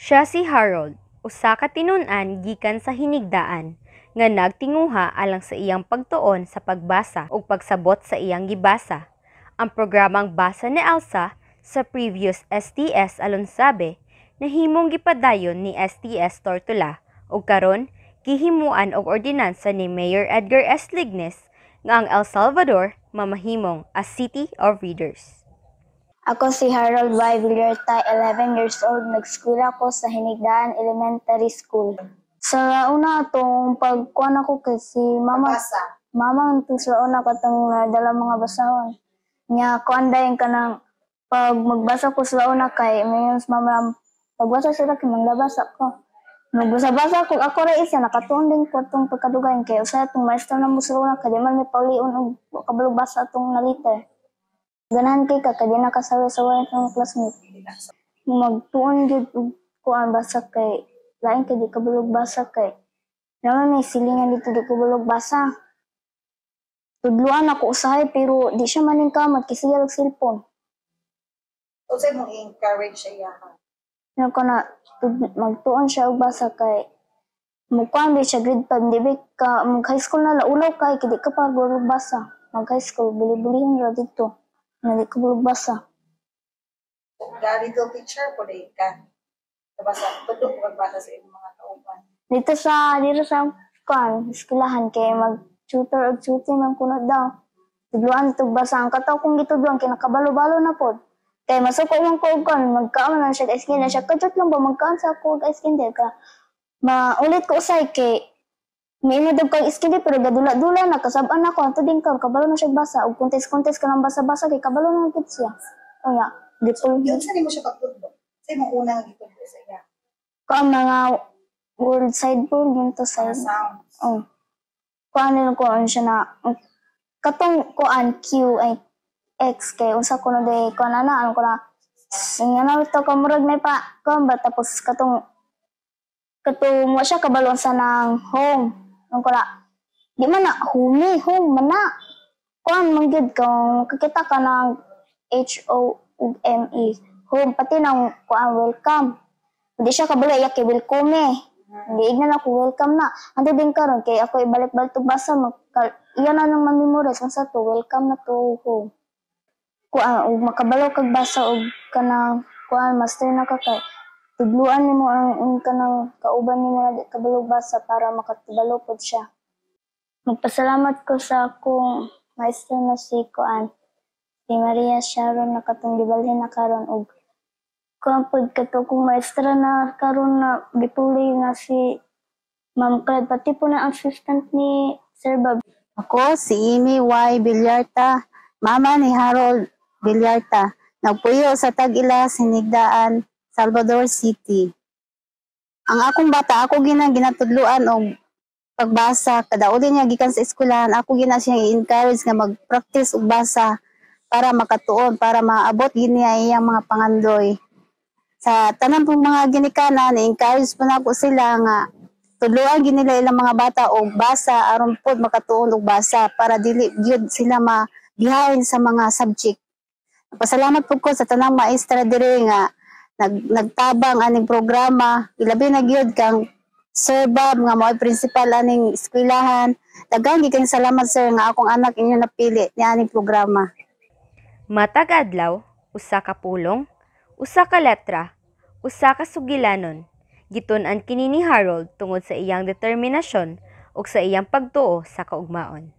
Siya si Harold, usa ka tinun-an gikan sa hinigdaan nga nagtinguha alang sa iyang pagtuon sa pagbasa ug pagsabot sa iyang gibasa. Ang programang Basa ni Elsa sa previous STS Alonsabe nahimong gipadayon ni STS Tortola ug karon gihimuan og ordinansa ni Mayor Edgar S. Lignes nga ang El Salvador mamahimong a City of Readers. Ako si Harold Y. Villarta, 11 years old. Nag-school ako sa Hinigdaan Elementary School. Sa una itong pagkuhan ako kay si Mama. Mama itong sa una ko itong dala mga basahon. Nga kuhan dahin ka ng pag magbasa ko sa una kay mayroon sa Mama. Pagbasa sila kay manglabas ako. Magbasa-basa ko ako rin isa. Nakatuon din ko itong pagkadugayin kay usaya itong maestro na mo sa una kaya man may pauliun o kabalog basa itong naliter. Ganahan kay ka, kadi nakasawa-sawa ng classmate. Magtuon gid ko ang basa kay, lain kay di kabulog basa kay. Naman may silingan dito di kabulog basa. Tudluan ako usahay pero di siya maningkamot kasi siya cellphone. O sa'yo mong i-encourage siya ha? Ano ko na, magtuon siya og basa kay, mukhaan di siya grade 5, di ba ka, mag-high school na laulaw kay, kadi ka pa bulog basa. Mag-high school, buli-bulihin na dito. Hindi ko magbasa. Ganito teacher po rin ka. Nabasa, tudok ko magbasa sa inyong mga kauban. Dito sa eskwelahan kay mag-tutor o tutoring ng kunod daw. Tudluan ito basa. Ang kataw kong gitudluan, kinakabalo-balo na po. Kaya masuko mong kuugan, magkaan na siya ka-iskinde. Siya kajot lang ba, magkaan sa ako ka-iskinde ka. Maulit ko usay kay minidog kang iskide pero gadula-dula na kasabaan ako ato din ka kabalo na siya basa ug kontes-kontes ka lang basa-basa kay kabalo na gid siya. Unya, dito Yun sa mo siya pagtudlo. Sa imong unang gitudlo sa iya. Ko mga world side po ginto sa Sounds. Oh. Ko ano ko an siya na katong ko an Q ay X kay unsa ko na day ko na ano ko na ngano to ko murag may pa ko ba tapos katong mo siya kabalon sa nang home. Ang kula, di man na, home man na. Kuhan, manggid kung kakita ka ng H-O-M-E. Home, pati ng kuhan, welcome. Hindi siya kabalo, kay welcome eh. Hindi, ignan ako, welcome na. Ando din karon kay ako ibalik-balik to basa, iyan na nang mamemorize, kung sa to, welcome na to home. Kuhan, makabalo kag basa, o ka ng, kuhan, master na ka kay, tudluan nimo ang kanang kauban nimo na kabalog basa para makatubalo pod siya. Magpasalamat ko sa akong maestro na si Kuan, si Maria Sharon na katong gibalhin na karon og kuan pod kato kong maestra na karon na gipuli na si Ma'am Claire pati po na assistant ni Sir Bob. Ako si Amy Y. Villarta, mama ni Harold Villarta. Nagpuyo sa Tag-Ila, Hinigdaan, Salvador City. Ang akong bata, ako ginatudluan og pagbasa. Kada uli niya gikan sa eskwelahan, ako siya i-encourage nga mag-practice og basa para makatuon, para maabot niya iyang mga pangandoy. Sa tanan pong mga ginikanan, i-encourage po na ako sila nga tudluan ginila ilang mga bata og basa aron pod makatuon og basa para dili gyud sila ma-behind sa mga subject. Pasalamat po ko sa tanang maestra dire nga nagtabang aning programa, ilabi na gyud kang Sir Bob nga mo'y principal aning eskwelahan. Daghang gikang salamat sir nga akong anak inyo napili ni aning programa. Matag adlaw, usa ka pulong, usa ka letra, usa ka sugilanon. Gitun-an kini ni Harold tungod sa iyang determinasyon ug sa iyang pagtuo sa kaugmaon.